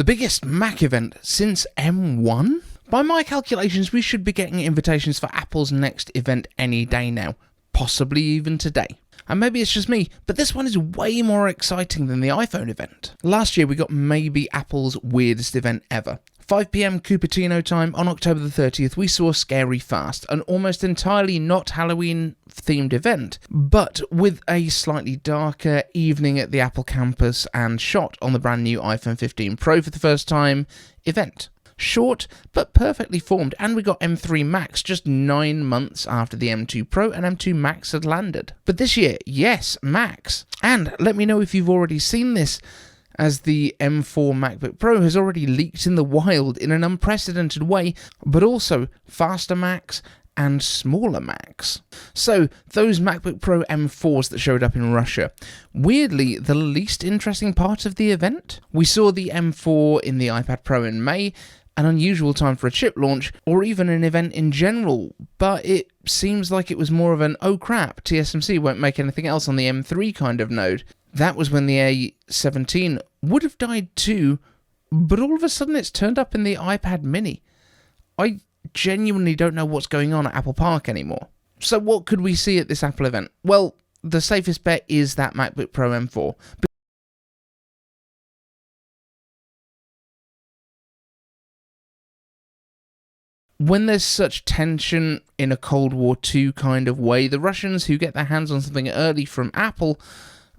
The biggest Mac event since M1? By my calculations, we should be getting invitations for Apple's next event any day now, possibly even today. And maybe it's just me, but this one is way more exciting than the iPhone event. Last year we got maybe Apple's weirdest event ever. 5 PM Cupertino time on October the 30th, we saw Scary Fast, an almost entirely not Halloween-themed event, but with a slightly darker evening at the Apple campus and shot on the brand new iPhone 15 Pro for the first time event. Short, but perfectly formed, and we got M3 Macs just 9 months after the M2 Pro and M2 Max had landed. But this year, yes, Macs. And let me know if you've already seen this, as the M4 MacBook Pro has already leaked in the wild in an unprecedented way, but also faster Macs and smaller Macs. So, those MacBook Pro M4s that showed up in Russia, weirdly the least interesting part of the event. We saw the M4 in the iPad Pro in May, an unusual time for a chip launch, or even an event in general, but it seems like it was more of an oh crap, TSMC won't make anything else on the M3 kind of node. That was when the A17 would have died too, but all of a sudden it's turned up in the iPad mini. I genuinely don't know what's going on at Apple Park anymore. So what could we see at this Apple event? Well, the safest bet is that MacBook Pro M4. When there's such tension in a Cold War II kind of way, the Russians who get their hands on something early from Apple,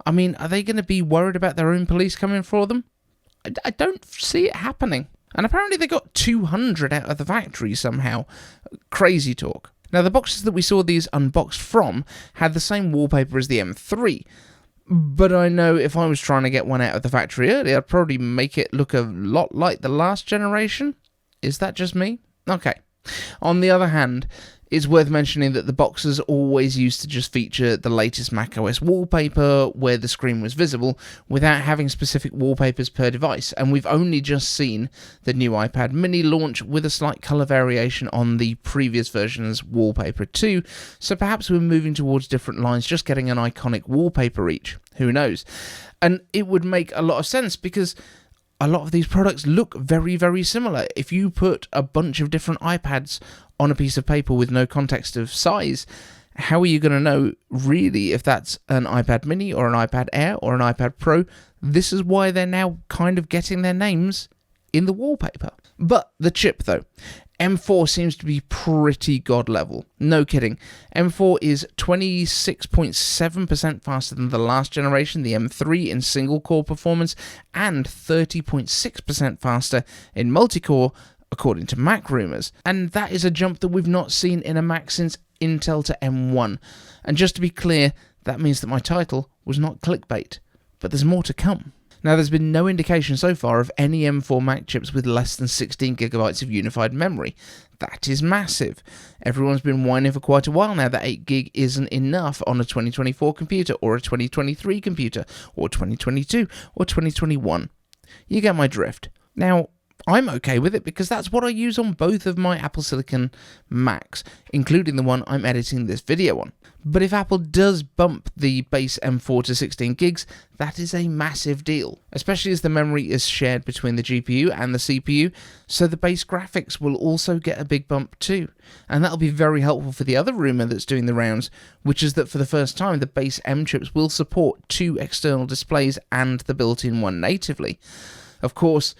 I mean, are they going to be worried about their own police coming for them? I don't see it happening. And apparently they got 200 out of the factory somehow. Crazy talk. Now, the boxes that we saw these unboxed from had the same wallpaper as the M3. But I know if I was trying to get one out of the factory early, I'd probably make it look a lot like the last generation. Is that just me? Okay. On the other hand, it's worth mentioning that the boxes always used to just feature the latest macOS wallpaper where the screen was visible without having specific wallpapers per device, and we've only just seen the new iPad mini launch with a slight colour variation on the previous version's wallpaper too, so perhaps we're moving towards different lines, just getting an iconic wallpaper each. Who knows? And it would make a lot of sense because a lot of these products look very, very similar. If you put a bunch of different iPads on a piece of paper with no context of size, how are you going to know really if that's an iPad mini or an iPad Air or an iPad Pro? This is why they're now kind of getting their names in the wallpaper. But the chip though, M4 seems to be pretty god level. No kidding. M4 is 26.7% faster than the last generation, the M3, in single core performance, and 30.6% faster in multi-core, according to Mac rumors. And that is a jump that we've not seen in a Mac since Intel to M1. And just to be clear, that means that my title was not clickbait. But there's more to come. Now, there's been no indication so far of any M4 Mac chips with less than 16GB of unified memory. That is massive. Everyone's been whining for quite a while now that 8GB isn't enough on a 2024 computer, or a 2023 computer, or 2022, or 2021. You get my drift. Now, I'm okay with it because that's what I use on both of my Apple Silicon Macs, including the one I'm editing this video on. But if Apple does bump the base M4 to 16GB, that is a massive deal, especially as the memory is shared between the GPU and the CPU, so the base graphics will also get a big bump too. And that'll be very helpful for the other rumour that's doing the rounds, which is that for the first time the base M chips will support 2 external displays and the built-in one natively. Of course,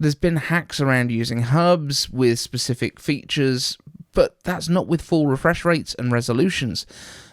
there's been hacks around using hubs with specific features, but that's not with full refresh rates and resolutions.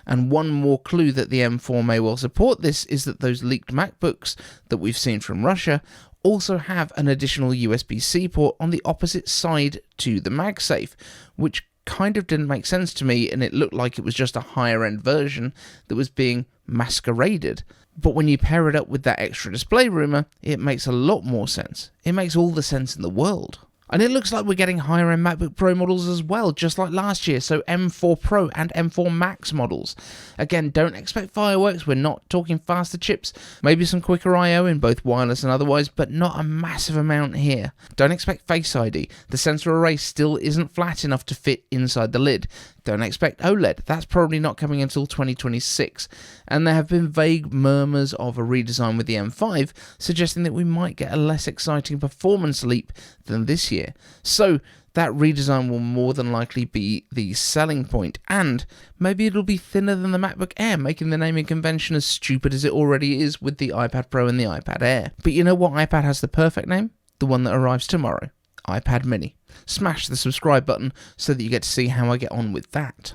And one more clue that the M4 may well support this is that those leaked MacBooks that we've seen from Russia also have an additional USB-C port on the opposite side to the MagSafe, which kind of didn't make sense to me, and it looked like it was just a higher-end version that was being masqueraded. But when you pair it up with that extra display rumour, it makes a lot more sense. It makes all the sense in the world. And it looks like we're getting higher-end MacBook Pro models as well, just like last year, so M4 Pro and M4 Max models. Again, don't expect fireworks, we're not talking faster chips, maybe some quicker I/O in both wireless and otherwise, but not a massive amount here. Don't expect Face ID, the sensor array still isn't flat enough to fit inside the lid. Don't expect OLED, that's probably not coming until 2026, and there have been vague murmurs of a redesign with the M5, suggesting that we might get a less exciting performance leap than this year. So that redesign will more than likely be the selling point, and maybe it'll be thinner than the MacBook Air, making the naming convention as stupid as it already is with the iPad Pro and the iPad Air. But you know what iPad has the perfect name? The one that arrives tomorrow. iPad mini. Smash the subscribe button so that you get to see how I get on with that.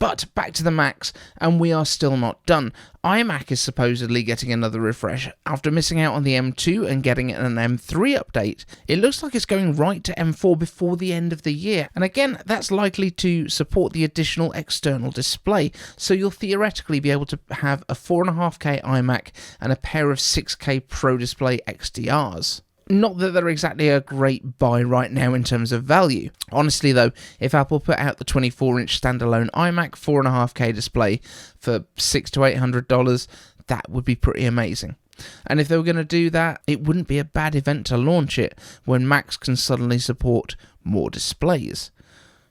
But back to the Macs, and we are still not done. iMac is supposedly getting another refresh. After missing out on the M2 and getting an M3 update, it looks like it's going right to M4 before the end of the year. And again, that's likely to support the additional external display, so you'll theoretically be able to have a 4.5K iMac and a pair of 6K Pro Display XDRs. Not that they're exactly a great buy right now in terms of value. Honestly though, if Apple put out the 24-inch standalone iMac 4.5K display for $600 to $800, that would be pretty amazing. And if they were going to do that, it wouldn't be a bad event to launch it when Macs can suddenly support more displays.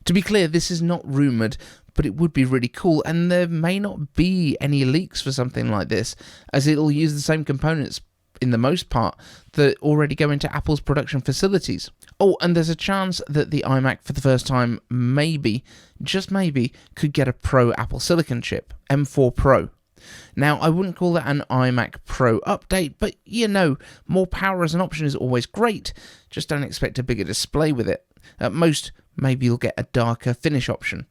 To be clear, this is not rumoured, but it would be really cool, and there may not be any leaks for something like this, as it'll use the same components in the most part, that already go into Apple's production facilities. Oh, and there's a chance that the iMac for the first time maybe, just maybe, could get a Pro Apple Silicon chip, M4 Pro. Now, I wouldn't call that an iMac Pro update, but you know, more power as an option is always great, just don't expect a bigger display with it. At most, maybe you'll get a darker finish option.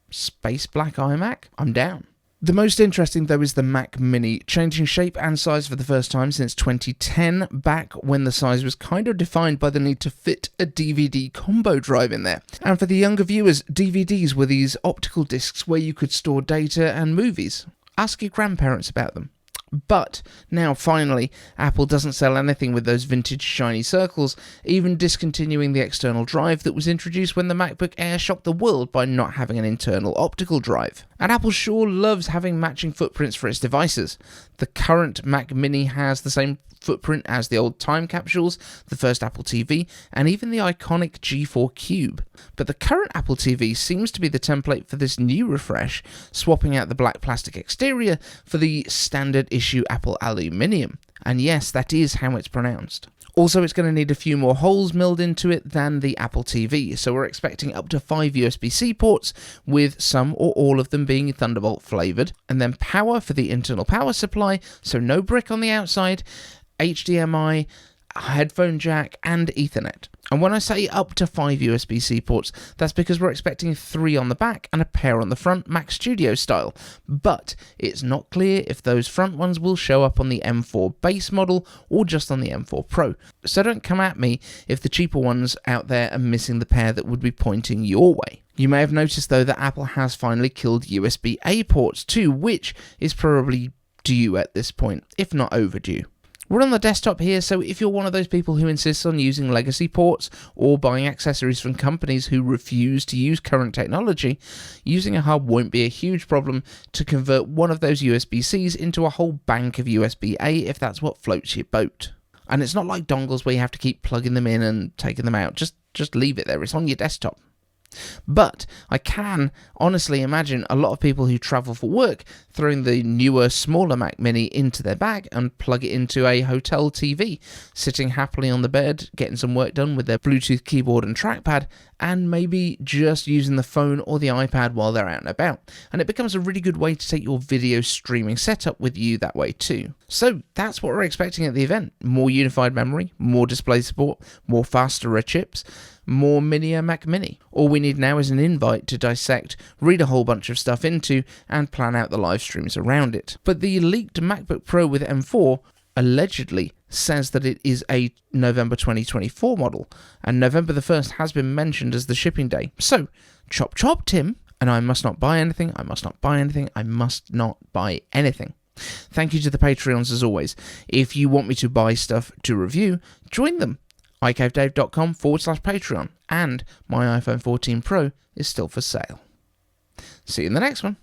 Space black iMac? I'm down. The most interesting though is the Mac Mini, changing shape and size for the first time since 2010, back when the size was kind of defined by the need to fit a DVD combo drive in there. And for the younger viewers, DVDs were these optical discs where you could store data and movies. Ask your grandparents about them. But now finally, Apple doesn't sell anything with those vintage shiny circles, even discontinuing the external drive that was introduced when the MacBook Air shocked the world by not having an internal optical drive. And Apple sure loves having matching footprints for its devices. The current Mac Mini has the same footprint as the old time capsules, the first Apple TV, and even the iconic G4 Cube. But the current Apple TV seems to be the template for this new refresh, swapping out the black plastic exterior for the standard issue Apple aluminium. And yes, that is how it's pronounced. Also, it's going to need a few more holes milled into it than the Apple TV, so we're expecting up to 5 USB-C ports, with some or all of them being Thunderbolt flavoured, and then power for the internal power supply, so no brick on the outside, HDMI, headphone jack, and Ethernet. And when I say up to 5 USB-C ports, that's because we're expecting 3 on the back and a pair on the front, Mac Studio style. But it's not clear if those front ones will show up on the M4 base model or just on the M4 Pro. So don't come at me if the cheaper ones out there are missing the pair that would be pointing your way. You may have noticed though that Apple has finally killed USB-A ports too, which is probably due at this point, if not overdue. We're on the desktop here, so if you're one of those people who insists on using legacy ports or buying accessories from companies who refuse to use current technology, using a hub won't be a huge problem to convert one of those USB-Cs into a whole bank of USB-A if that's what floats your boat. And it's not like dongles where you have to keep plugging them in and taking them out. Just leave it there, it's on your desktop. But I can honestly imagine a lot of people who travel for work throwing the newer, smaller Mac Mini into their bag and plug it into a hotel TV, sitting happily on the bed, getting some work done with their Bluetooth keyboard and trackpad, and maybe just using the phone or the iPad while they're out and about. And it becomes a really good way to take your video streaming setup with you that way too. So that's what we're expecting at the event. More unified memory, more display support, more faster chips, more mini Mac Mini. All we need now is an invite to dissect, read a whole bunch of stuff into, and plan out the live streams around it. But the leaked MacBook Pro with M4 allegedly says that it is a November 2024 model, and November the 1st has been mentioned as the shipping day. So, chop chop, Tim, and I must not buy anything, I must not buy anything, I must not buy anything. Thank you to the Patreons as always. If you want me to buy stuff to review, join them. iCaveDave.com/Patreon, and my iPhone 14 Pro is still for sale. See you in the next one.